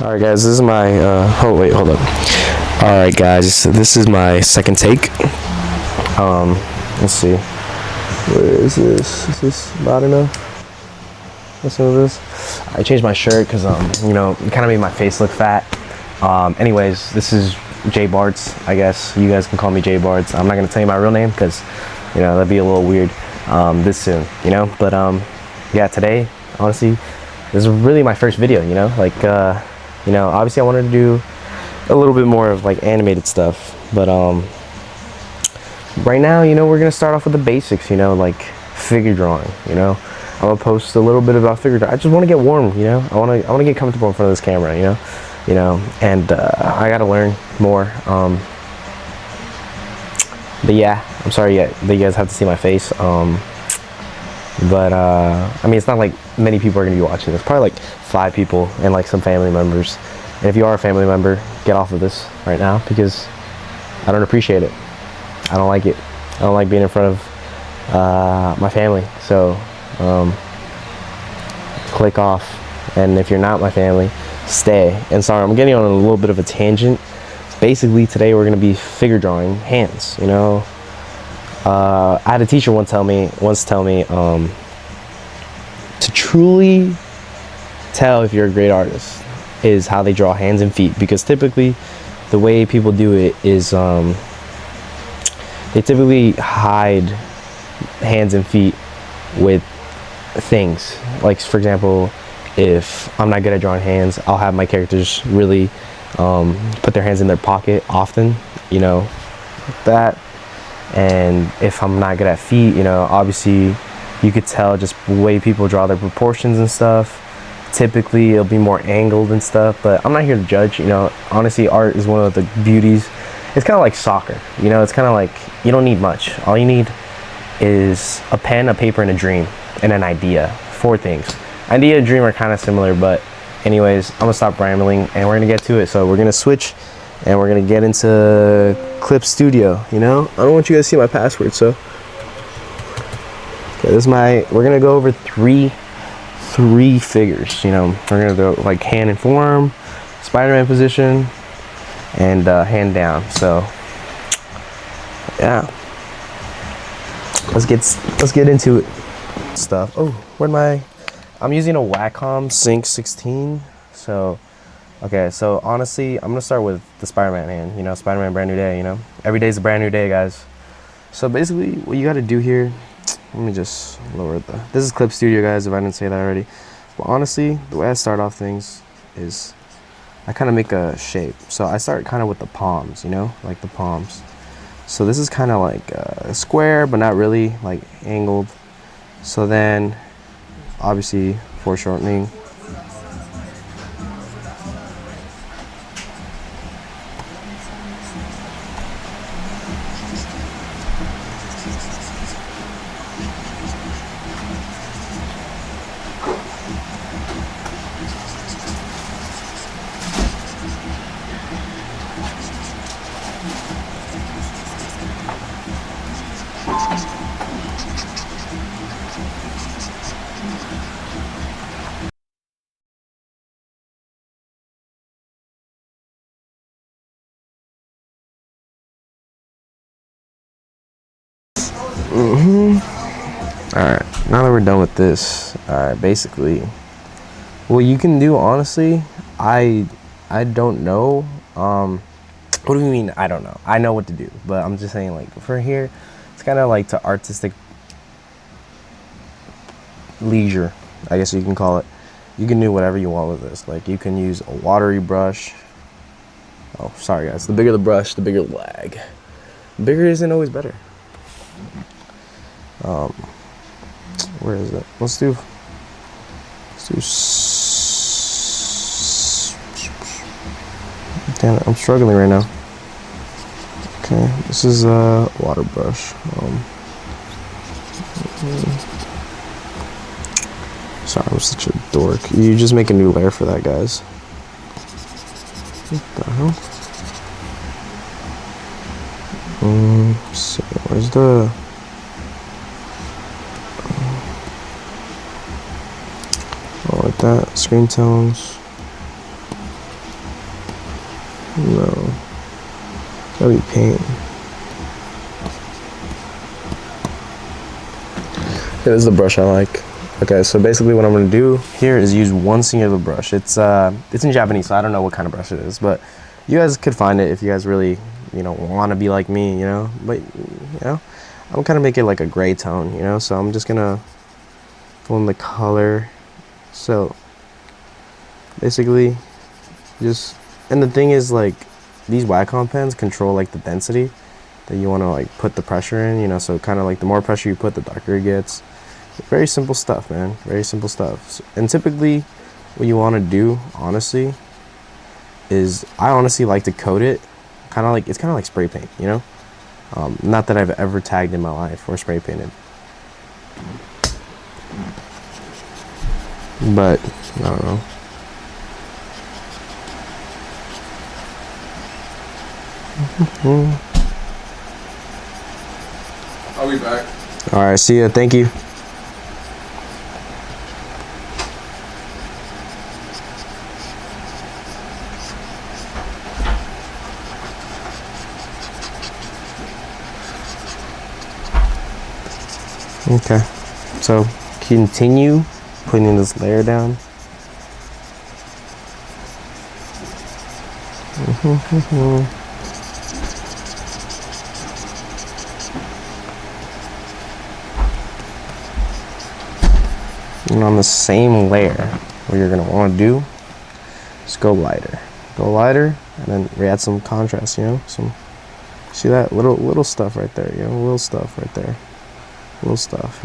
Alright guys, this is my oh wait, hold up. Alright guys, this is my second take. Let's see. Where is this? Is this loud enough? Listen to this. I changed my shirt because you know, it kinda made my face look fat. Anyways, this is Jbartz, I guess. You guys can call me Jbartz. I'm not gonna tell you my real name because, you know, that'd be a little weird this soon, you know? But yeah, today, honestly, this is really my first video, you know? Like you know, obviously I wanted to do a little bit more of like animated stuff, but right now, you know, we're gonna start off with the basics, you know, like figure drawing, you know. I'm gonna post a little bit about figure drawing. I just want to get warm, you know. I want to get comfortable in front of this camera, you know, and I gotta learn more. But yeah, I'm sorry that you guys have to see my face. But I mean, it's not like many people are gonna be watching this. Probably like 5 people and like some family members. And if you are a family member, get off of this right now because I don't appreciate it. I don't like it. I don't like being in front of my family. So click off. And if you're not my family, stay. And sorry, I'm getting on a little bit of a tangent. Basically, today we're gonna be figure drawing hands. You know. I had a teacher once tell me to truly tell if you're a great artist is how they draw hands and feet, because typically the way people do it is they typically hide hands and feet with things. Like, for example, if I'm not good at drawing hands, I'll have my characters really put their hands in their pocket often, you know, like that. And if I'm not good at feet, you know, obviously you could tell just the way people draw their proportions and stuff. Typically it'll be more angled and stuff, but I'm not here to judge, you know. Honestly, art is one of the beauties. It's kind of like soccer, you know. It's kind of like you don't need much. All you need is a pen, a paper, and a dream, and an idea. 4 things. Idea and dream are kind of similar, but anyways, I'm gonna stop rambling and we're gonna get to it. So we're gonna switch and we're gonna get into Clip Studio, you know. I don't want you guys to see my password, so okay, this is my, we're gonna go over three figures, you know. We're gonna go like hand and form, Spider-Man position, and hand down. So yeah, let's get into it. Stuff. Oh, where'd my, I'm using a Wacom Sync 16. So okay, so honestly, I'm gonna start with the Spider-Man hand. You know, Spider-Man brand new day, you know. Every day's a brand new day, guys. So basically, what you gotta do here, let me just lower the, this is Clip Studio, guys, if I didn't say that already. But honestly, the way I start off things is I kind of make a shape. So I start kind of with the palms, you know, like the palms. So this is kind of like a square, but not really, like angled. So then, obviously, foreshortening. Alright, now that we're done with this, alright, basically, what you can do, honestly, I don't know. What do you mean I don't know? I know what to do, but I'm just saying, like, for here, it's kind of like to artistic leisure, I guess you can call it. You can do whatever you want with this. Like, you can use a watery brush. Oh, sorry guys, the bigger the brush, the bigger the lag. Bigger isn't always better. Where is it? Let's do damn it, I'm struggling right now. Okay, this is a water brush. Sorry, I'm such a dork. You just make a new layer for that, guys. What the hell? Let's see, where's the, oh, like that, screen tones. No. That'll be paint. Yeah, this is the brush I like. Okay, so basically what I'm gonna do here is use one singular brush. It's in Japanese, so I don't know what kind of brush it is, but you guys could find it if you guys really, want to be like me, But I'm kind of make it like a gray tone, So I'm just gonna fill in the color. So basically, and the thing is, like, these Wacom pens control like the density that you want to like put the pressure in, So kind of like the more pressure you put, the darker it gets. Very simple stuff, man. Very simple stuff. And typically, what you want to do, honestly, is I honestly like to coat it. It's kind of like spray paint, Not that I've ever tagged in my life or spray painted, but I don't know. I'll be back. All right, see ya. Thank you. Okay, so continue putting this layer down. And on the same layer, what you're gonna want to do is go lighter, and then we add some contrast. See that little stuff right there, little stuff right there. Little stuff,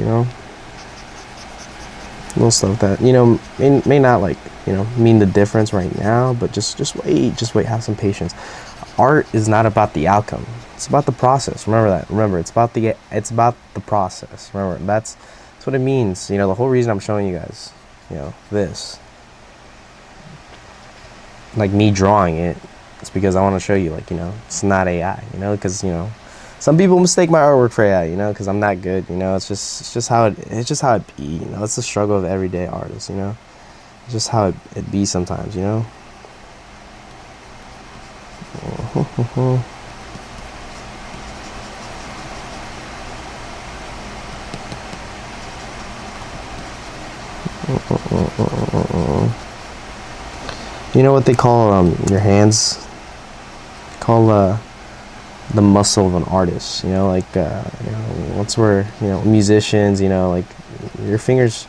little stuff that may not like mean the difference right now, but just wait, have some patience. Art is not about the outcome, it's about the process. Remember it's about the process. Remember, that's what it means. The whole reason I'm showing you guys this, like me drawing it, it's because I want to show you, like, it's not AI, because some people mistake my artwork for AI, because I'm that good, It's just how it be, It's the struggle of everyday artists, It's just how it be sometimes, You know what they call your hands? Call the muscle of an artist, once we're musicians, like your fingers,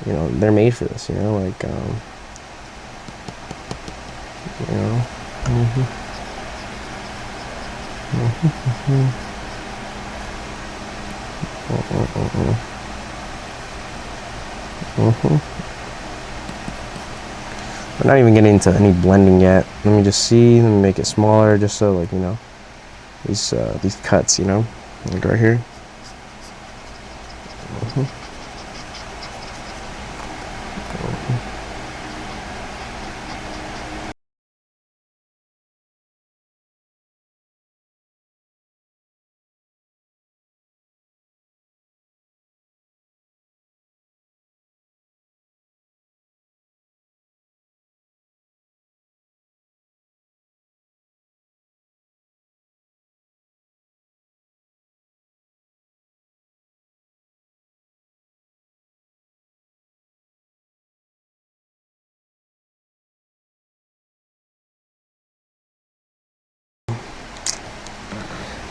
they're made for this, We're not even getting into any blending yet. Let me just see. Let me make it smaller, just so, like, these cuts, like right here.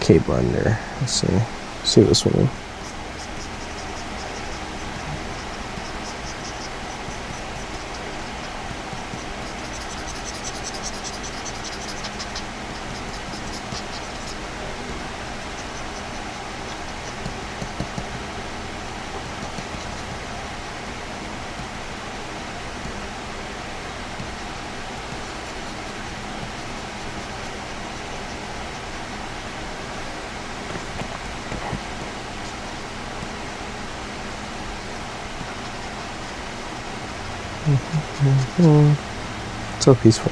Okay, blender. Let's see this one. So peaceful.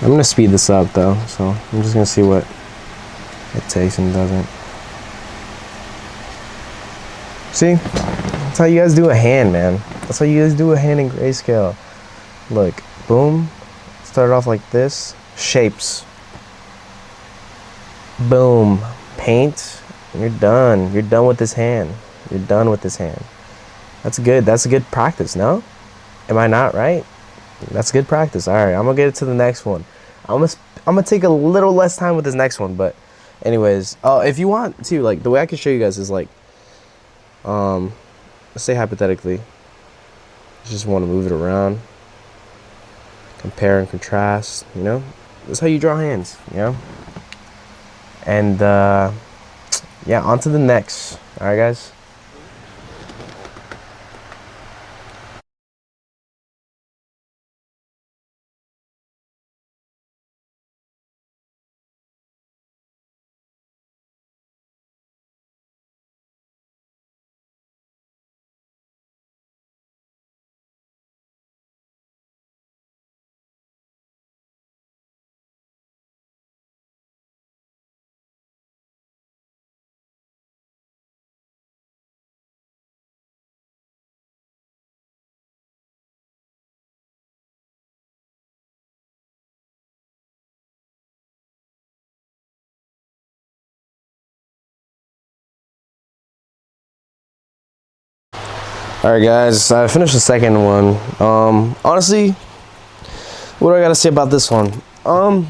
I'm gonna speed this up though, so I'm just gonna see what it takes and doesn't. See? That's how you guys do a hand, man. That's how you guys do a hand in grayscale. Look, boom. It's start it off like this. Shapes. Boom. Paint. You're done. You're done with this hand. You're done with this hand. That's good. That's a good practice, no? Am I not right? That's good practice. All right, I'm gonna get it to the next one. I'm gonna take a little less time with this next one, but anyways, if you want to, like, the way I can show you guys is like, let's say hypothetically, you just want to move it around, compare and contrast. You know, that's how you draw hands. You know, and yeah, on to the next. All right, guys. All right, guys, I finished the second one. Honestly, what do I gotta say about this one? I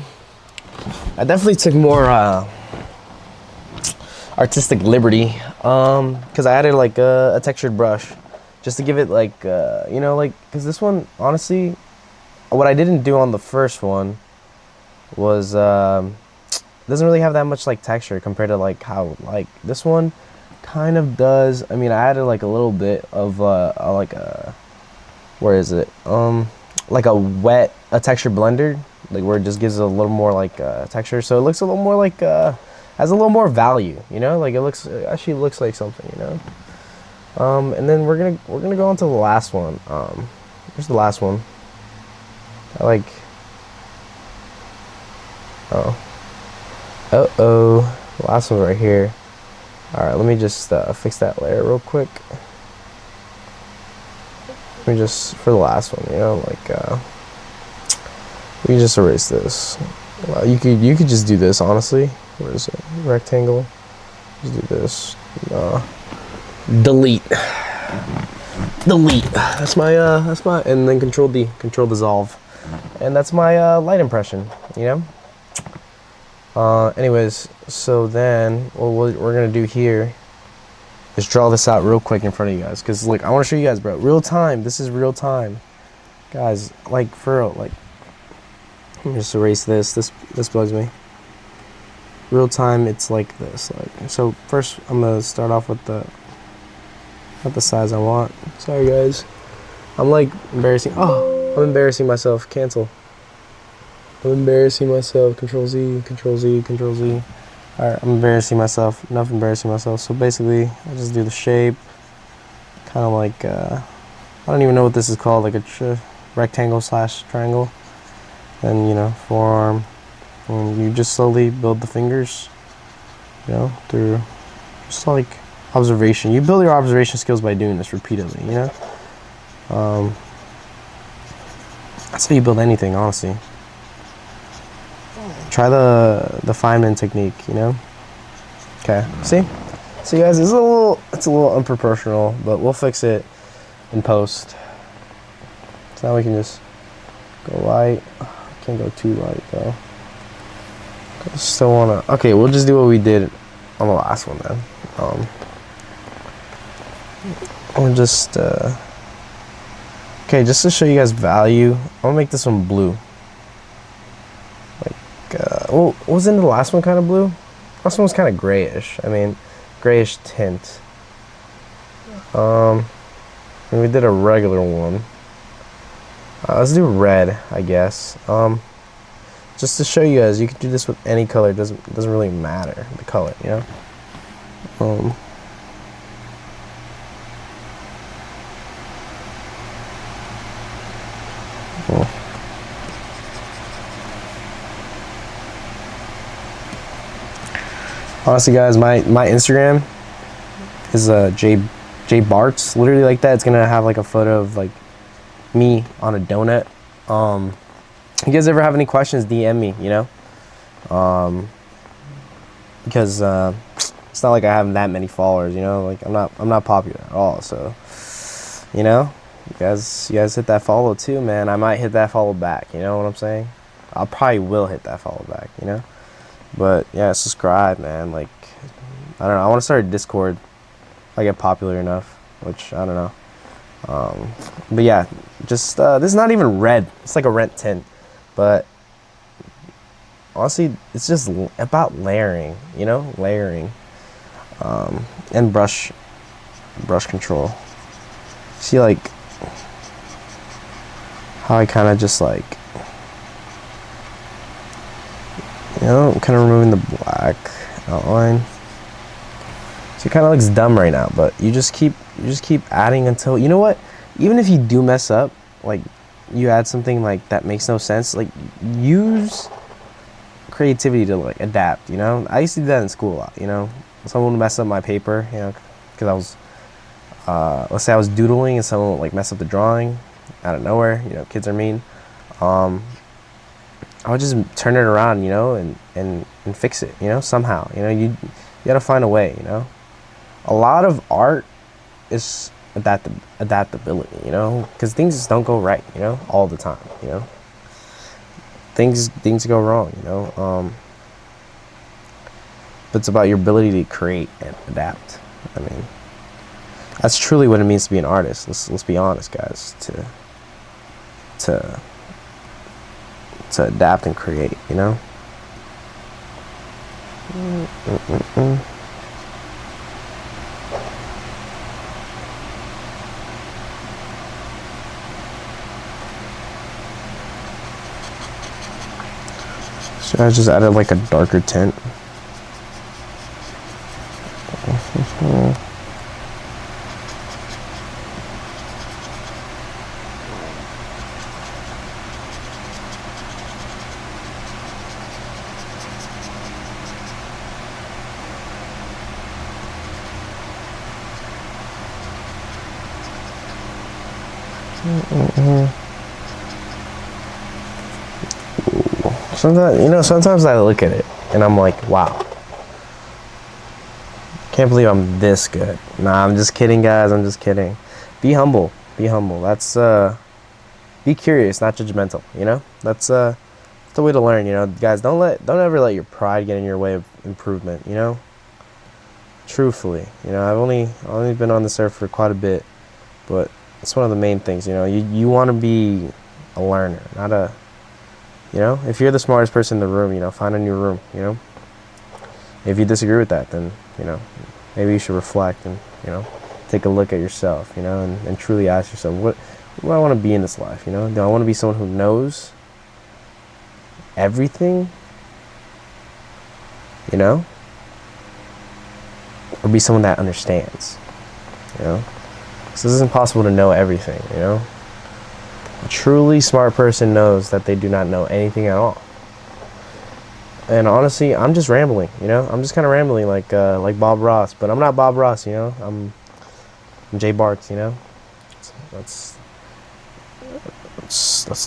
definitely took more artistic liberty, because I added like a textured brush, just to give it like, you know, like, because this one, honestly, what I didn't do on the first one was doesn't really have that much like texture compared to like how like this one kind of does. I mean, I added like a little bit of like a, where is it, like a texture blender, like where it just gives it a little more like texture, so it looks a little more like has a little more value, you know, like it actually looks like something, you know. And then we're gonna go on to the last one. Here's the last one. I like, last one right here. All right, let me just fix that layer real quick. Let me just, for the last one, you know, like we can just erase this. You could just do this, honestly. Where is it? Rectangle. Just do this. Delete. That's my and then control dissolve, and that's my light impression, you know. Anyways, so then what we're gonna do here is draw this out real quick in front of you guys, because like I want to show you guys, bro, real time. This is real time, guys. Like for real. Like, let me just erase this. This bugs me. Real time. It's like this. Like, so first I'm gonna start off with the size I want. Sorry, guys. I'm like embarrassing. Oh, I'm embarrassing myself. Cancel. I'm embarrassing myself. Control Z, Control Z, Control Z. Alright, I'm embarrassing myself. Enough embarrassing myself. So basically, I just do the shape. Kind of like, I don't even know what this is called. Like a rectangle / triangle. Then, you know, forearm. And you just slowly build the fingers. You know, through just like observation. You build your observation skills by doing this repeatedly, you know? That's how you build anything, honestly. Try the Feynman technique, you know. Okay, see, guys, it's a little unproportional, but we'll fix it in post. So now we can just go light. Can't go too light though. I still wanna. Okay, we'll just do what we did on the last one then. We'll just okay, just to show you guys value, I'm gonna make this one blue. Well, wasn't the last one kind of blue? Last one was kind of grayish. I mean, grayish tint. And we did a regular one. Let's do red, I guess. Just to show you guys, you can do this with any color. It doesn't really matter the color, you know. Cool. Honestly, guys, my Instagram is Jbartz, literally like that. It's gonna have like a photo of like me on a donut. you guys ever have any questions, DM me, you know, because it's not like I have that many followers, you know, like I'm not popular at all, so you know, you guys hit that follow too, man. I might hit that follow back, you know what I'm saying? I probably will hit that follow back, you know. But yeah, subscribe, man. Like, I don't know, I want to start a Discord if I get popular enough, which I don't know. But yeah, just this is not even red, it's like a rent tint, but honestly it's just about layering, you know, layering, and brush control. See, like, how I kind of just, like, you know, I'm kind of removing the black outline. So it kind of looks dumb right now, but you just keep adding until, you know what, even if you do mess up, like, you add something like that makes no sense, like, use creativity to, like, adapt, you know. I used to do that in school a lot, you know. Someone would mess up my paper, you know, because I was let's say I was doodling and someone would, like, mess up the drawing out of nowhere, you know, kids are mean. I would just turn it around, you know, and fix it, you know, somehow, you know. You gotta find a way, you know. A lot of art is adaptability, you know, because things just don't go right, you know, all the time, you know. Things go wrong, you know. But it's about your ability to create and adapt. I mean, that's truly what it means to be an artist. Let's be honest, guys. To adapt and create, you know. So I just added, like, a darker tint. Sometimes I look at it and I'm like, wow, can't believe I'm this good. Nah, I'm just kidding, guys. I'm just kidding. Be humble. That's be curious, not judgmental, you know. That's the way to learn, you know, guys. Don't ever let your pride get in your way of improvement, you know. Truthfully, you know, I've only been on this earth for quite a bit, but it's one of the main things, you know. You want to be a learner, not a, you know, if you're the smartest person in the room, you know, find a new room, you know. If you disagree with that, then, you know, maybe you should reflect and, you know, take a look at yourself, you know, and truly ask yourself, what do I want to be in this life, you know? Do I want to be someone who knows everything, you know? Or be someone that understands, you know? So this is impossible to know everything, you know? A truly smart person knows that they do not know anything at all. And honestly, I'm just rambling, you know. I'm just kind of rambling like Bob Ross, but I'm not Bob Ross, you know. I'm Jbartz, you know. That's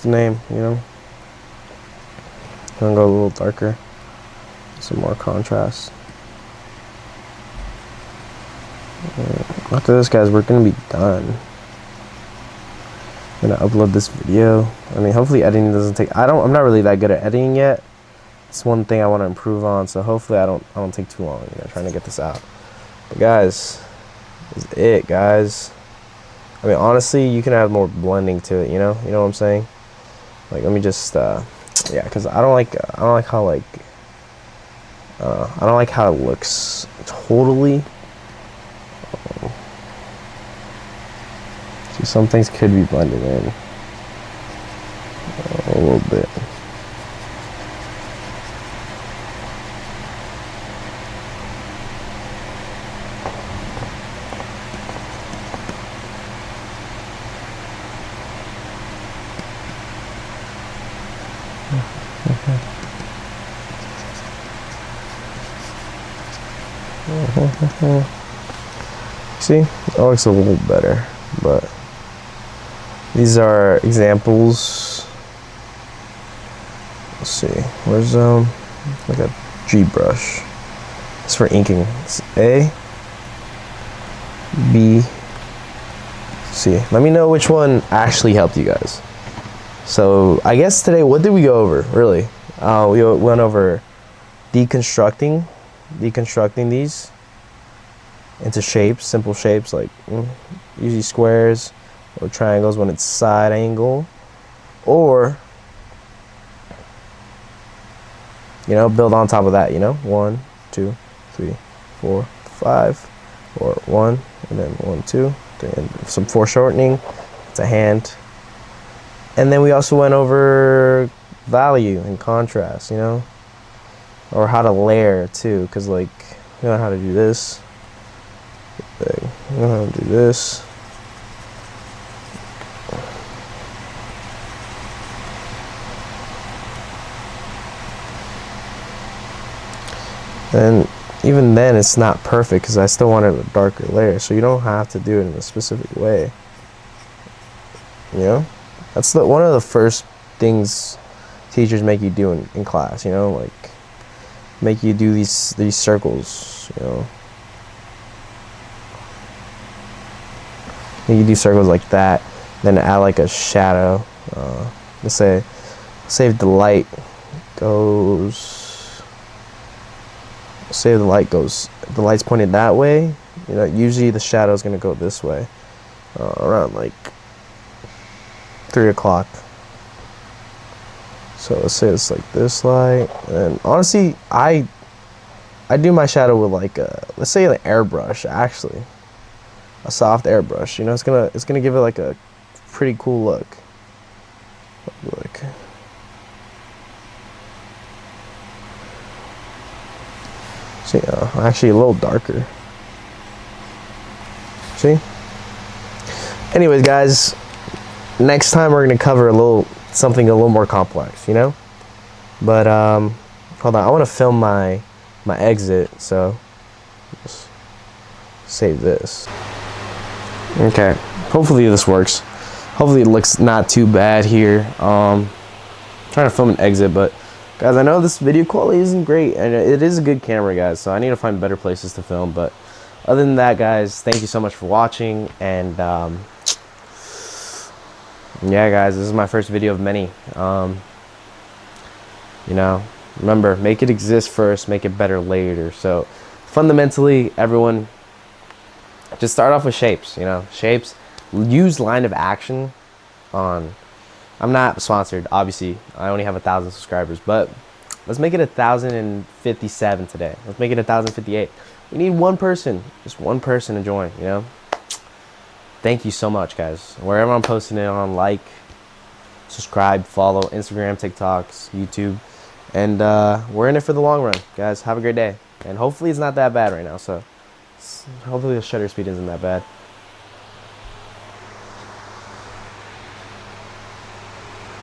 the name, you know. I'm gonna go a little darker, some more contrast. After this, guys, we're gonna be done. I'm gonna upload this video. I mean, hopefully editing doesn't take. I'm not really that good at editing yet. It's one thing I want to improve on, so hopefully I don't take too long, you know, trying to get this out. But guys, this is it, guys. I mean, honestly, you can add more blending to it, you know what I'm saying? Like, let me just yeah, because I don't like how, like, I don't like how it looks totally. See, some things could be blended in a little bit. See, that looks a little better, but these are examples let's see, where's like a G brush. It's for inking. It's A, B, C. Let me know which one actually helped you guys. So I guess today, what did we go over, really? We went over deconstructing these into shapes, simple shapes, like usually squares or triangles when it's side angle, or build on top of that, 1, 2, 3, 4, 5, or 1, and then 1, 2, 3, and some foreshortening. It's a hand. And then we also went over value and contrast, or how to layer too, because like you know how to do this, you know how to do this. And even then it's not perfect because I still wanted a darker layer, so you don't have to do it in a specific way. That's one of the first things teachers make you do in class, like make you do these circles, Make you do circles like that, then add like a shadow. Let's say if the light goes, the light's pointed that way, usually the shadow is going to go this way, around like 3 o'clock. So let's say it's like this light, and honestly I do my shadow with like let's say an airbrush, actually a soft airbrush. It's gonna give it like a pretty cool look. See, actually a little darker. See? Anyways, guys, next time we're gonna cover something a little more complex, But hold on, I want to film my exit, so just save this. Okay, hopefully this works. Hopefully it looks not too bad here. Trying to film an exit, but guys, I know this video quality isn't great, and it is a good camera, guys, so I need to find better places to film. But other than that, guys, thank you so much for watching, and yeah, guys, this is my first video of many. Remember, make it exist first, make it better later. So fundamentally, everyone, just start off with shapes. Shapes. Use line of action on. I'm not sponsored, obviously. I only have 1,000 subscribers, but let's make it 1,057 today. Let's make it 1,058. We need one person, just one person to join. Thank you so much, guys. Wherever I'm posting it on, like, subscribe, follow, Instagram, TikToks, YouTube, and we're in it for the long run, guys. Have a great day, and hopefully it's not that bad right now. So hopefully the shutter speed isn't that bad.